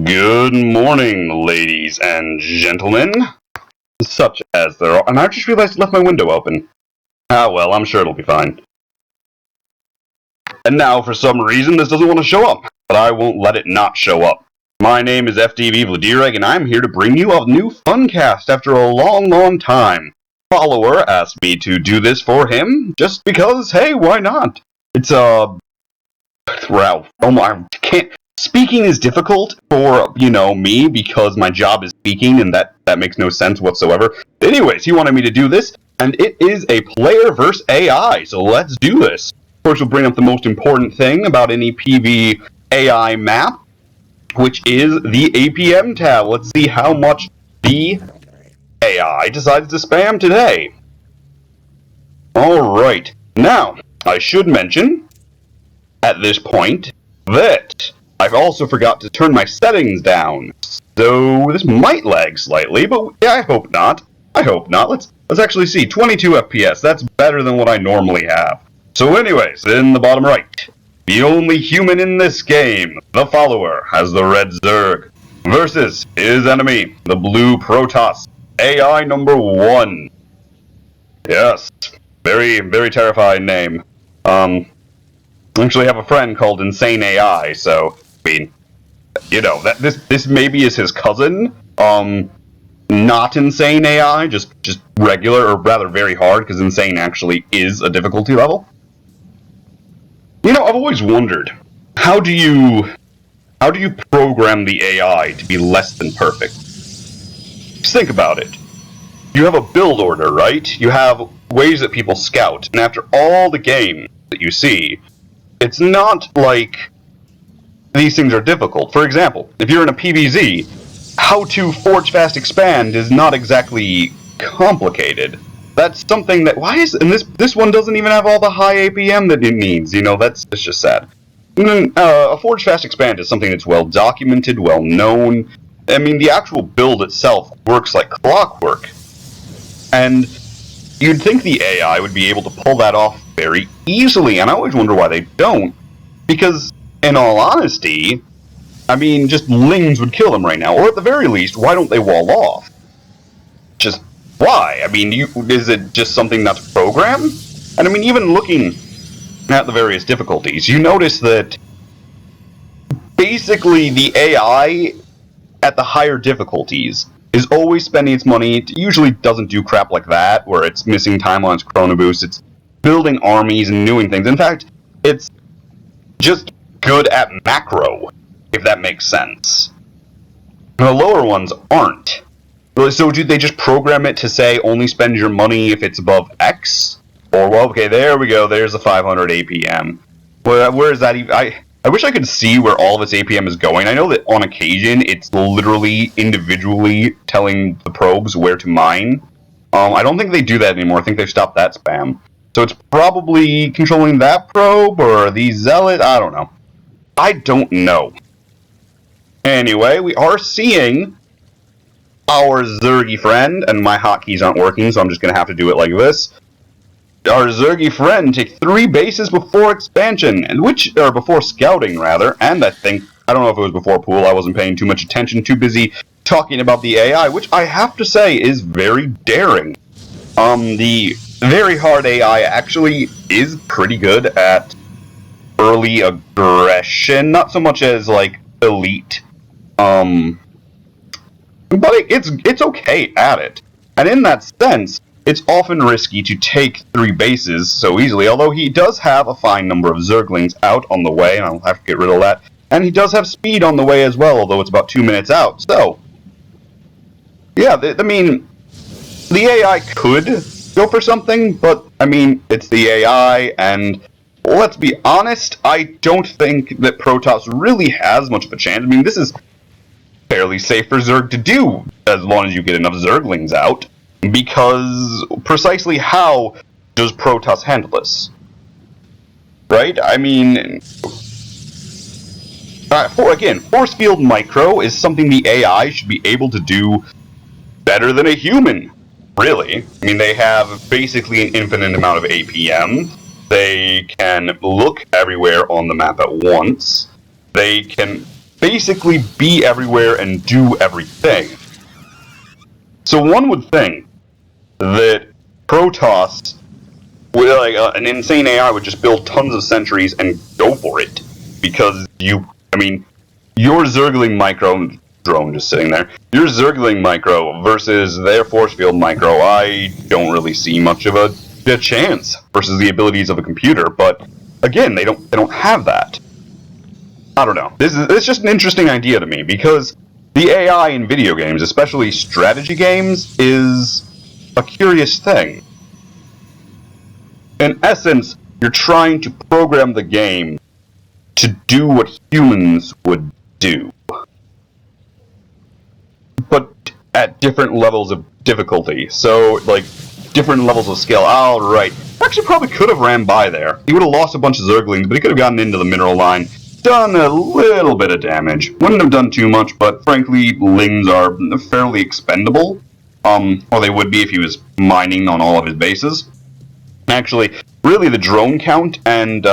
Good morning, ladies and gentlemen. Such as there are. And I just realized I left my window open. Ah, well, I'm sure it'll be fine. And now, for some reason, this doesn't want to show up. But I won't let it not show up. My name is FTV Vladerag, and I'm here to bring you a new Funcast after a long time. Follower asked me to do this for him, just because, hey, why not? It's, wow. Oh my, can't... Speaking is difficult for, me, because my job is speaking, and that makes no sense whatsoever. Anyways, he wanted me to do this, and it is a player versus AI, so let's do this. Of course, we'll bring up the most important thing about any PV AI map, which is the APM tab. Let's see how much the AI decides to spam today. Alright, now, I should mention, at this point, that I've also forgot to turn my settings down, so this might lag slightly, but yeah, I hope not. Let's actually see. 22 FPS, that's better than what I normally have. So anyways, in the bottom right, the only human in this game, the follower, has the red Zerg, versus his enemy, the blue Protoss, AI number 1. Yes, very terrifying name. I actually have a friend called Insane AI, so, I mean, that this maybe is his cousin, not Insane AI, just regular, or rather very hard, because Insane actually is a difficulty level. I've always wondered, how do you program the AI to be less than perfect? Just think about it. You have a build order, right? You have ways that people scout, and after all the games that you see, it's not like these things are difficult. For example, if you're in a PvZ, how to forge fast expand is not exactly complicated. That's something that and this one doesn't even have all the high APM that it needs. That's just sad. And then, a forge fast expand is something that's well documented, well known. I mean, the actual build itself works like clockwork, and you'd think the AI would be able to pull that off very easily, and I always wonder why they don't. Because, in all honesty, I mean, just lings would kill them right now, or at the very least, why don't they wall off? Just why? I mean, is it just something that's programmed? And I mean, even looking at the various difficulties, you notice that basically the AI at the higher difficulties is always spending its money. It usually doesn't do crap like that, where it's missing time on its chrono boost. It's building armies and doing things. In fact, it's just good at macro, if that makes sense. The lower ones aren't. So do they just program it to say only spend your money if it's above X? Or, well, okay, there we go, there's the 500 APM. Where is that even? I wish I could see where all of its APM is going. I know that on occasion it's literally individually telling the probes where to mine. I don't think they do that anymore. I think they've stopped that spam. So it's probably controlling that probe or the zealot. I don't know. Anyway, we are seeing our Zergy friend, and my hotkeys aren't working, so I'm just going to have to do it like this. Our Zergy friend take 3 bases before expansion, or before scouting, rather, and I don't know if it was before pool, I wasn't paying too much attention, too busy talking about the AI, which I have to say is very daring. The very hard AI actually is pretty good at early aggression, not so much as, like, elite, but it's okay at it. And in that sense, it's often risky to take 3 bases so easily, although he does have a fine number of Zerglings out on the way, and I'll have to get rid of that. And he does have speed on the way as well, although it's about 2 minutes out. So, yeah, I mean, the AI could go for something, but, I mean, it's the AI, and let's be honest, I don't think that Protoss really has much of a chance. I mean, this is fairly safe for Zerg to do, as long as you get enough Zerglings out, because precisely how does Protoss handle this? Right? I mean, force field micro is something the AI should be able to do better than a human, really. I mean, they have basically an infinite amount of APM. They can look everywhere on the map at once. They can basically be everywhere and do everything. So one would think that Protoss, with an insane AI, would just build tons of sentries and go for it. Because your Zergling micro drone just sitting there, your Zergling micro versus their force field micro, I don't really see much of a chance versus the abilities of a computer. But again, they don't have that. I don't know. This is just an interesting idea to me, because the AI in video games, especially strategy games, is a curious thing. In essence, you're trying to program the game to do what humans would do, but at different levels of difficulty. So, like, different levels of skill. Alright. Actually, probably could have ran by there. He would have lost a bunch of Zerglings, but he could have gotten into the mineral line, done a little bit of damage. Wouldn't have done too much, but frankly, Lings are fairly expendable. Or they would be if he was mining on all of his bases. Actually, really the drone count and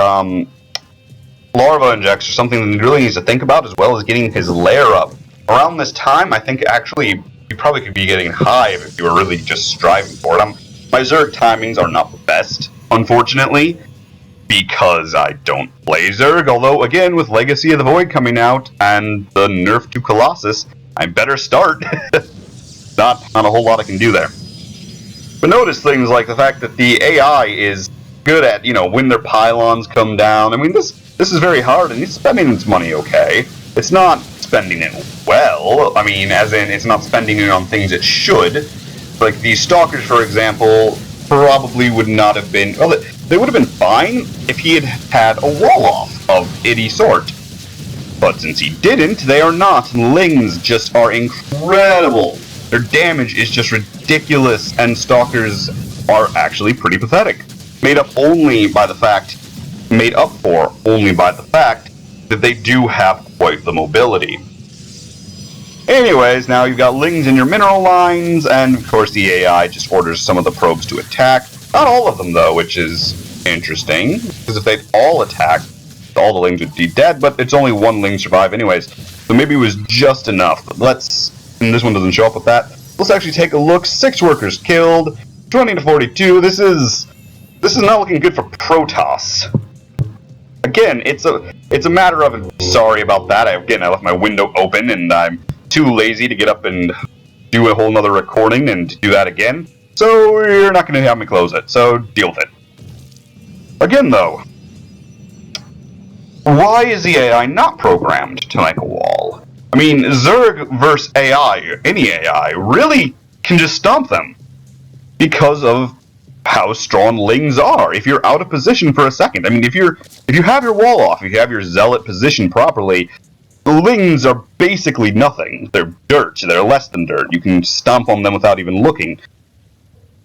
larva injects are something that he really needs to think about, as well as getting his lair up. Around this time, I think actually you probably could be getting hive if you were really just striving for it. My Zerg timings are not the best, unfortunately, because I don't play Zerg, although, again, with Legacy of the Void coming out and the nerf to Colossus, I better start. Not a whole lot I can do there. But notice things like the fact that the AI is good at, when their pylons come down. I mean, this is very hard, and he's spending its money okay. It's not spending it well. I mean, as in, it's not spending it on things it should. Like, these Stalkers, for example, probably would not have been... Well, they would have been fine if he had had a wall-off of any sort. But since he didn't, they are not. Lings just are incredible. Their damage is just ridiculous, and Stalkers are actually pretty pathetic. Made up for only by the fact that they do have quite the mobility. Anyways, now you've got Lings in your mineral lines, and of course the AI just orders some of the probes to attack. Not all of them, though, which is interesting, because if they'd all attacked, all the Lings would be dead, but it's only one Ling survive anyways, so maybe it was just enough. But and this one doesn't show up with that. Let's actually take a look. 6 workers killed, 20 to 42. This is not looking good for Protoss. Again, it's a matter of, sorry about that. I left my window open, and I'm too lazy to get up and do a whole nother recording and do that again. So you're not going to have me close it. So deal with it. Again, though, why is the AI not programmed to make a wall? I mean, Zerg versus AI, any AI, really can just stomp them because of how strong Lings are. If you're out of position for a second, I mean, if you have your wall off, if you have your zealot positioned properly, the Lings are basically nothing. They're dirt. They're less than dirt. You can stomp on them without even looking.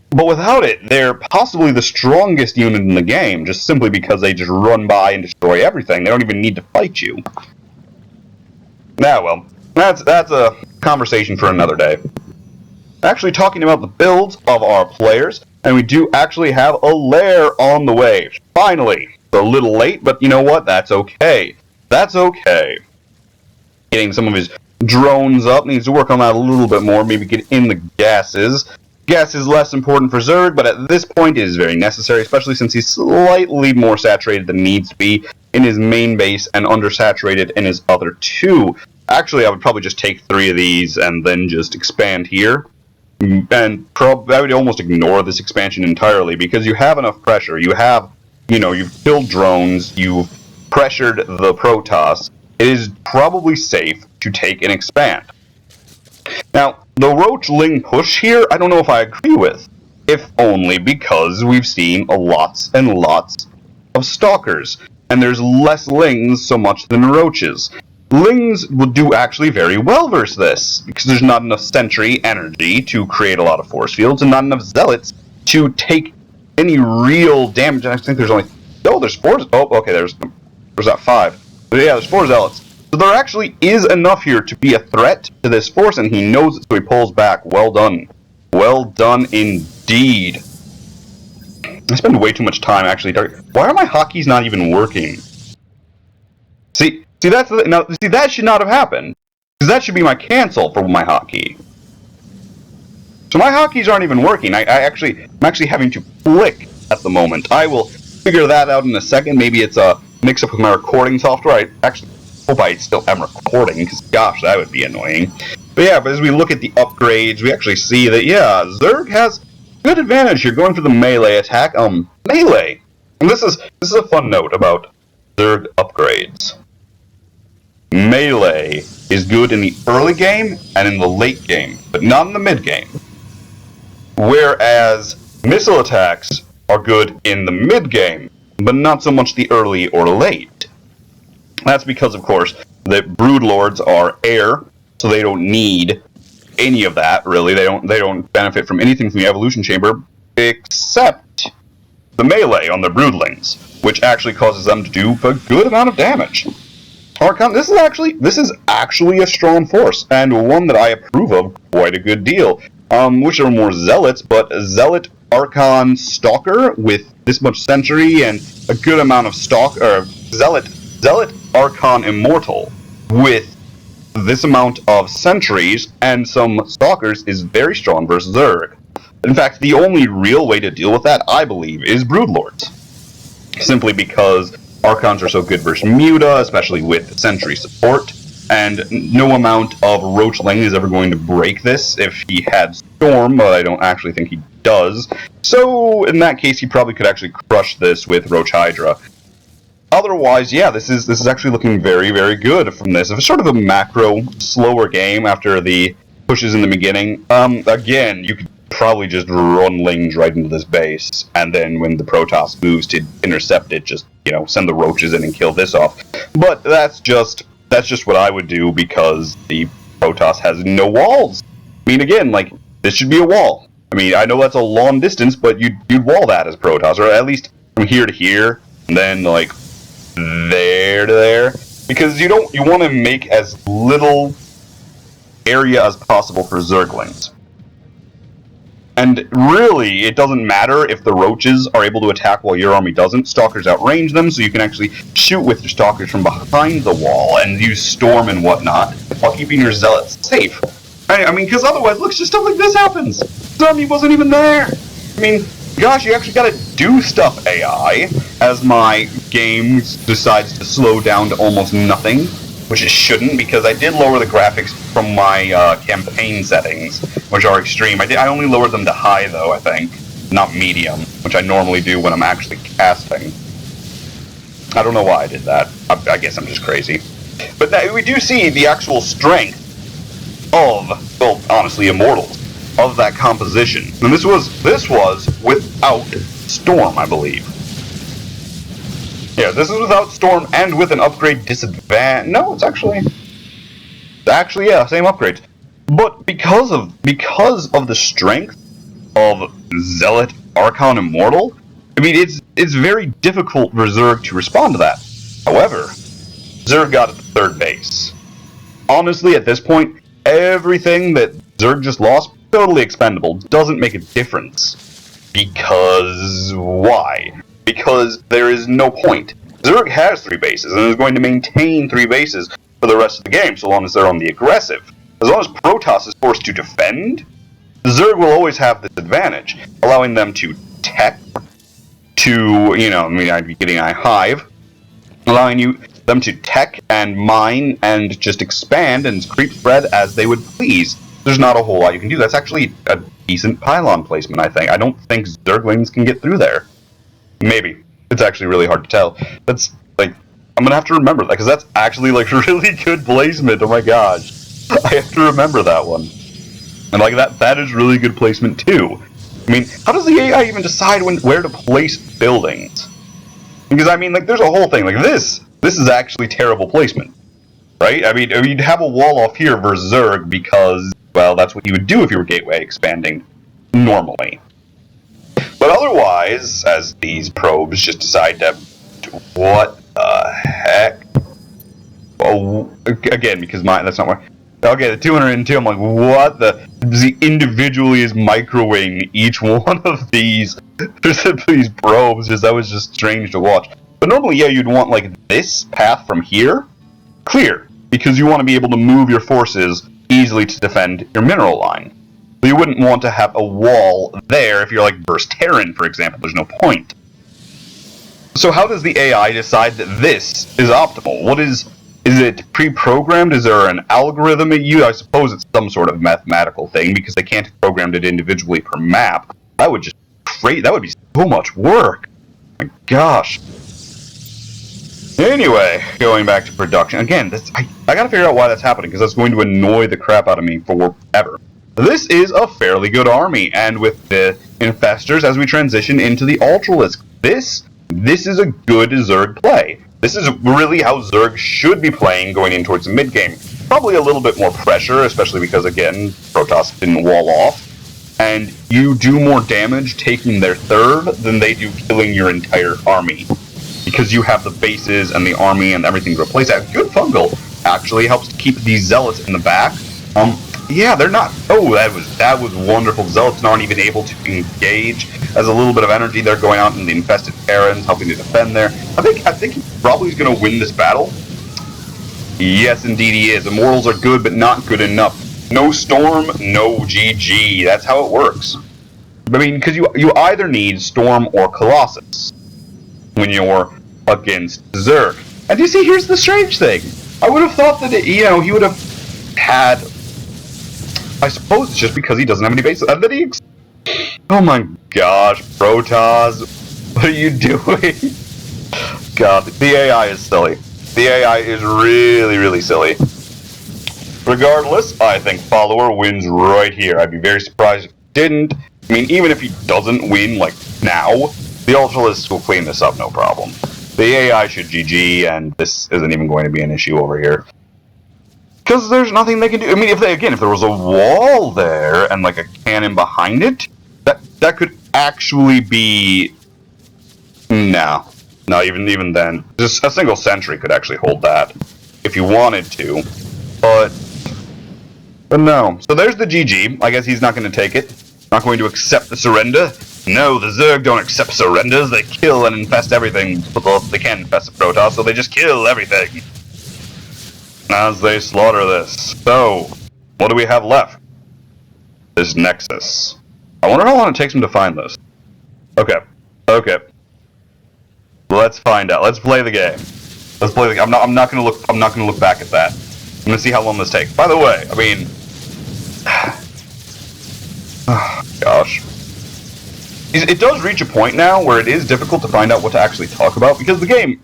But without it, they're possibly the strongest unit in the game, just simply because they just run by and destroy everything. They don't even need to fight you. Well, that's a conversation for another day. Actually, talking about the builds of our players, and we do actually have a lair on the way. Finally! It's a little late, but you know what? That's okay. That's okay. Getting some of his drones up, needs to work on that a little bit more, maybe get in the gases. Gas is less important for Zerg, but at this point it is very necessary, especially since he's slightly more saturated than needs to be in his main base and undersaturated in his other 2. Actually, I would probably just take 3 of these and then just expand here. And I would almost ignore this expansion entirely, because you have enough pressure. You have, you've killed drones, you've pressured the Protoss. It is probably safe to take and expand. Now, the Roach Ling push here, I don't know if I agree with. If only because we've seen lots and lots of Stalkers, and there's less Lings so much than Roaches. Lings will do actually very well versus this, because there's not enough sentry energy to create a lot of force fields, and not enough zealots to take any real damage. I think there's only... Oh, there's 4... Oh, okay, there's that 5. But yeah, there's 4 zealots. So there actually is enough here to be a threat to this force, and he knows it, so he pulls back. Well done. Well done indeed. I spend way too much time actually... Why are my hotkeys not even working? See, See, that should not have happened. Because that should be my cancel for my hotkey. So my hotkeys aren't even working. I'm actually having to flick at the moment. I will figure that out in a second. Maybe it's a mix-up with my recording software. I actually hope I still am recording, because gosh, that would be annoying. But yeah, but as we look at the upgrades, we actually see that, yeah, Zerg has good advantage here going for the melee attack. Melee! And this is a fun note about Zerg upgrades. Melee is good in the early game and in the late game, but not in the mid game. Whereas missile attacks are good in the mid game, but not so much the early or late. That's because, of course, the Broodlords are air, so they don't need any of that, really. They don't benefit from anything from the Evolution Chamber, except the melee on the Broodlings, which actually causes them to do a good amount of damage. Archon, this is actually a strong force, and one that I approve of quite a good deal. Which are more Zealots, but Zealot, Archon, Stalker with this much Sentry and a good amount of Zealot, Archon, Immortal with this amount of Sentries and some Stalkers is very strong versus Zerg. In fact, the only real way to deal with that, I believe, is Broodlords. Simply because Archons are so good versus Muta, especially with Sentry support, and no amount of Roachling is ever going to break this if he had Storm, but I don't actually think he does. So, in that case, he probably could actually crush this with Roach Hydra. Otherwise, yeah, this is actually looking very, very good from this. It's sort of a macro, slower game after the pushes in the beginning. Again, you could probably just run Lings right into this base, and then when the Protoss moves to intercept it, just, send the roaches in and kill this off. But that's just what I would do, because the Protoss has no walls. I mean, again, this should be a wall. I mean, I know that's a long distance, but you'd wall that as Protoss, or at least from here to here, and then, there to there. Because you want to make as little area as possible for Zerglings. And really, it doesn't matter if the roaches are able to attack while your army doesn't. Stalkers outrange them, so you can actually shoot with your stalkers from behind the wall and use storm and whatnot, while keeping your zealots safe. I mean, because otherwise, look, just stuff like this happens. The army wasn't even there. I mean, gosh, you actually gotta do stuff, AI, as my game decides to slow down to almost nothing. Which it shouldn't, because I did lower the graphics from my campaign settings, which are extreme. I only lowered them to high, though, I think, not medium, which I normally do when I'm actually casting. I don't know why I did that. I guess I'm just crazy. But we do see the actual strength of, well, honestly, Immortals, of that composition. And this was without Storm, I believe. Yeah, this is without Storm and with an upgrade disadvantage. No, it's actually, yeah, same upgrades. But because of the strength of Zealot, Archon, Immortal, I mean, it's very difficult for Zerg to respond to that. However, Zerg got at the third base. Honestly, at this point, everything that Zerg just lost, totally expendable. Doesn't make a difference. Because why? Because there is no point. Zerg has 3 bases, and is going to maintain 3 bases for the rest of the game, so long as they're on the aggressive. As long as Protoss is forced to defend, Zerg will always have this advantage, allowing them to tech, I'd be getting a hive, allowing them to tech and mine and just expand and creep spread as they would please. There's not a whole lot you can do. That's actually a decent pylon placement, I think. I don't think Zerglings can get through there. Maybe. It's actually really hard to tell. That's, I'm gonna have to remember that, because that's actually, really good placement. Oh my gosh. I have to remember that one. And, that is really good placement, too. I mean, how does the AI even decide where to place buildings? Because, I mean, there's a whole thing. This is actually terrible placement. Right? I mean, you'd have a wall off here versus Zerg because, well, that's what you would do if you were gateway expanding normally. But otherwise, as these probes just decide to... What the heck? Oh, again, because that's not where... Okay, the 202, I'm like, what the... He individually is microwaving each one of these probes. That was just strange to watch. But normally, yeah, you'd want, this path from here clear, because you want to be able to move your forces easily to defend your mineral line. So you wouldn't want to have a wall there if you're like Burst Terran, for example. There's no point. So how does the AI decide that this is optimal? Is it pre-programmed? Is there an algorithm it uses? I suppose it's some sort of mathematical thing, because they can't have programmed it individually per map. That would just that would be so much work. My gosh. Anyway, going back to production. Again, I gotta figure out why that's happening, because that's going to annoy the crap out of me forever. This is a fairly good army, and with the infestors as we transition into the Ultralisk, this is a good Zerg play. This is really how Zerg should be playing going in towards the mid-game. Probably a little bit more pressure, especially because, again, Protoss didn't wall off. And you do more damage taking their third than they do killing your entire army. Because you have the bases and the army and everything to replace that. Good Fungal actually helps to keep these Zealots in the back. Yeah, they're not... Oh, that was wonderful. Zealots aren't even able to engage. As a little bit of energy, they're going out in the infested Terrans, helping to defend there. I think he probably is going to win this battle. Yes, indeed he is. Immortals are good, but not good enough. No Storm, no GG. That's how it works. I mean, because you either need Storm or Colossus when you're against Zerg. And you see, here's the strange thing. I would have thought that, he would have had... I suppose it's just because he doesn't have any bases. And then he... Oh my gosh, Protoss. What are you doing? God, the AI is silly. The AI is really, really silly. Regardless, I think Follower wins right here. I'd be very surprised if he didn't. I mean, even if he doesn't win, like, now, the Ultralists will clean this up, no problem. The AI should GG, and this isn't even going to be an issue over here. Because there's nothing they can do. I mean, if there was a wall there, and, like, a cannon behind it, that could actually be... No, even then. Just a single sentry could actually hold that, if you wanted to. But no. So there's the GG. I guess he's not going to take it. Not going to accept the surrender. No, the Zerg don't accept surrenders. They kill and infest everything. Well, they can infest the Protoss, so they just kill everything as they slaughter this. So, what do we have left? This Nexus. I wonder how long it takes them to find this. Okay. Let's find out. Let's play the game. Let's play the game. I'm not gonna look back at that. I'm gonna see how long this takes. By the way, I mean, oh, gosh, it does reach a point now where it is difficult to find out what to actually talk about, because the game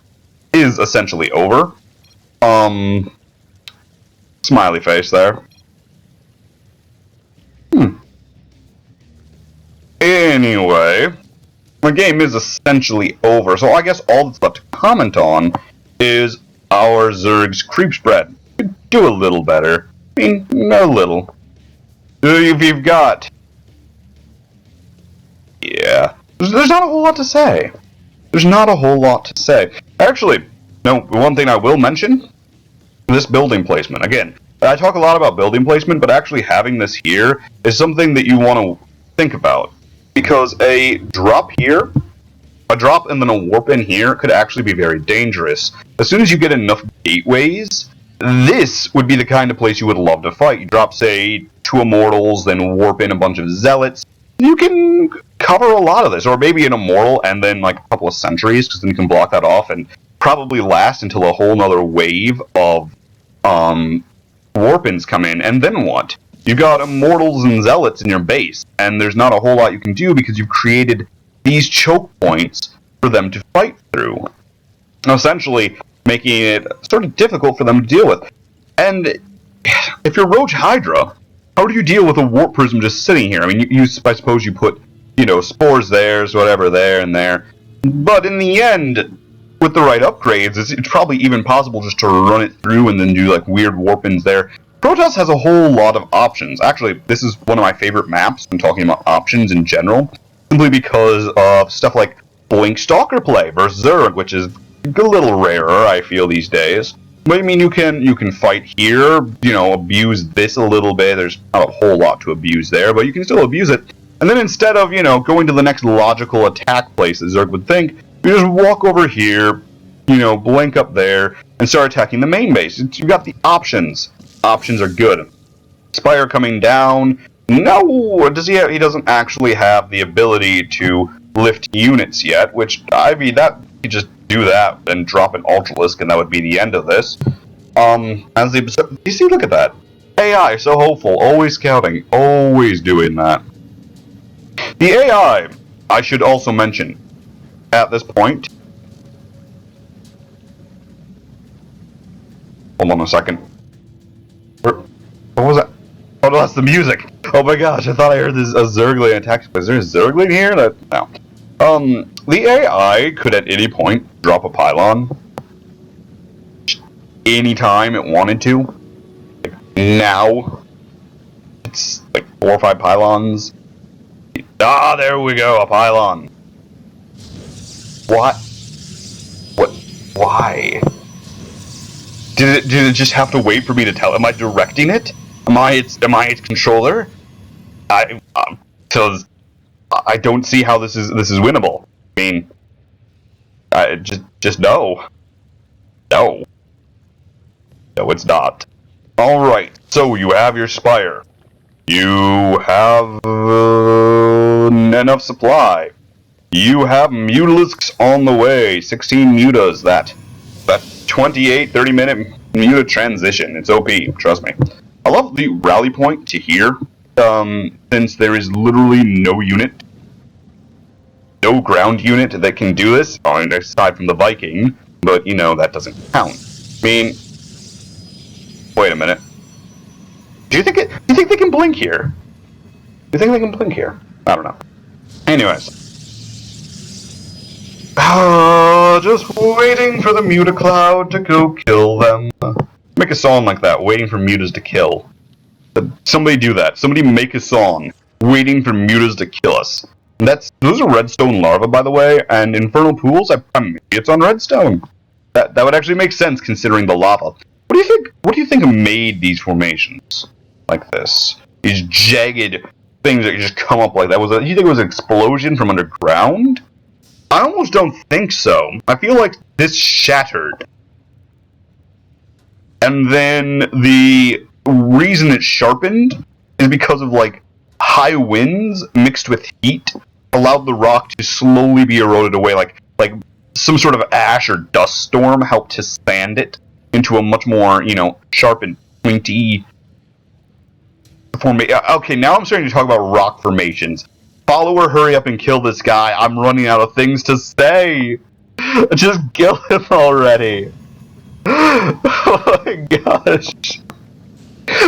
is essentially over. Smiley face there. Anyway, the game is essentially over, so I guess all that's left to comment on is our Zerg's creep spread. Could do a little better. I mean, a little. You've got... Yeah. There's not a whole lot to say. Actually, no, one thing I will mention, this building placement. Again, I talk a lot about building placement, but actually having this here is something that you want to think about. Because a drop here, a drop and then a warp in here could actually be very dangerous. As soon as you get enough gateways, this would be the kind of place you would love to fight. You drop, say, 2 Immortals, then warp in a bunch of Zealots. You can cover a lot of this, or maybe an Immortal and then like a couple of Sentries, because then you can block that off and probably last until a whole nother wave of warp-ins come in, and then what? You've got Immortals and Zealots in your base, and there's not a whole lot you can do because you've created these choke points for them to fight through. Essentially, making it sort of difficult for them to deal with. And if you're Roach Hydra, how do you deal with a Warp Prism just sitting here? I mean, I suppose you put, spores there, whatever, there and there. But in the end, with the right upgrades, it's probably even possible just to run it through and then do, like, weird warp-ins there. Protoss has a whole lot of options. Actually, this is one of my favorite maps when talking about options in general, simply because of stuff like Blink Stalker play versus Zerg, which is a little rarer, I feel, these days. But I mean, you can fight here, abuse this a little bit. There's not a whole lot to abuse there, but you can still abuse it. And then instead of, going to the next logical attack place that Zerg would think, you just walk over here, blink up there and start attacking the main base. You got the options. Options are good. Spire coming down. No, does he? He doesn't actually have the ability to lift units yet. Which I mean, that you just do that and drop an Ultralisk, and that would be the end of this. As the you see, look at that. AI so hopeful, always scouting, always doing that. The AI, I should also mention, at this point. Hold on a second. What was that? Oh no, that's the music! Oh my gosh, I thought I heard a Zergling attack. Is there a Zergling here? No. The AI could at any point drop a pylon. Anytime it wanted to. Like, now. It's like 4 or 5 pylons. Ah, there we go, a pylon. What? Why? Did it just have to wait for me to tell? Am I directing it? Am I its controller? Because I don't see how this is winnable. I mean, just no. No, it's not. All right. So you have your Spire. You have enough supply. You have Mutalisks on the way. 16 mutas. That 28, 30-minute muta transition. It's OP, trust me. I love the rally point to here, since there is literally no ground unit that can do this, aside from the Viking, but, that doesn't count. I mean, wait a minute. Do you think they can blink here? Do you think they can blink here? I don't know. Anyways. Just waiting for the Muta Cloud to go kill them. Make a song like that, waiting for Mutas to kill. Somebody do that. Somebody make a song, waiting for Mutas to kill us. And those are redstone larvae, by the way, and infernal pools, maybe it's on redstone. That would actually make sense considering the lava. What do you think? What do you think made these formations like this? These jagged things that just come up like that. You think it was an explosion from underground? I almost don't think so. I feel like this shattered. And then the reason it sharpened is because of, high winds mixed with heat allowed the rock to slowly be eroded away, like some sort of ash or dust storm helped to sand it into a much more, sharp and pointy formation. Okay, now I'm starting to talk about rock formations. Follower, hurry up and kill this guy. I'm running out of things to say. Just kill him already. Oh my gosh.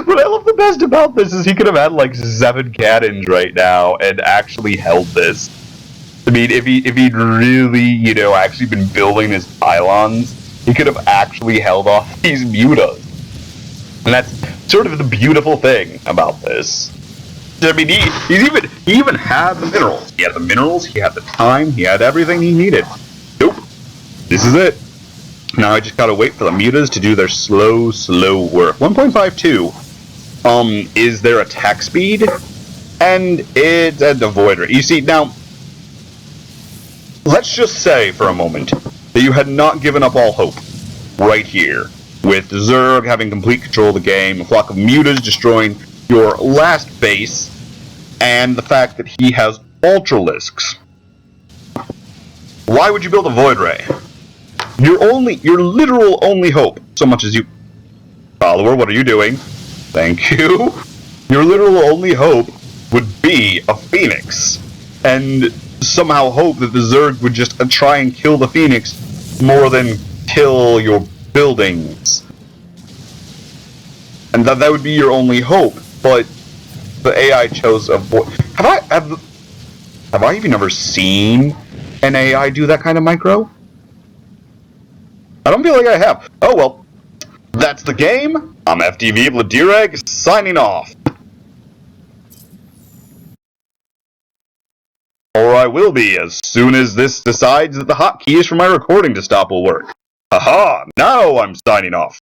What I love the best about this is he could have had 7 cannons right now and actually held this. I mean, if he'd really, actually been building his pylons, he could have actually held off these mutas. And that's sort of the beautiful thing about this. I mean, he even had the minerals. He had the minerals, he had the time, he had everything he needed. Nope. This is it. Now I just gotta wait for the mutas to do their slow work. 1.52 is their attack speed, and it's a void. You see, now, let's just say for a moment that you had not given up all hope right here, with Zerg having complete control of the game, a flock of mutas destroying your last base, and the fact that he has Ultralisks. Why would you build a Void Ray? Your literal only hope, so much as you... Follower, what are you doing? Thank you. Your literal only hope would be a Phoenix. And somehow hope that the Zerg would just try and kill the Phoenix more than kill your buildings. And that would be your only hope, but the AI chose a void. Have I even ever seen an AI do that kind of micro? I don't feel like I have. Oh well, that's the game. I'm FTV vladerag signing off. Or I will be as soon as this decides that the hotkeys for my recording to stop will work. Haha, now I'm signing off.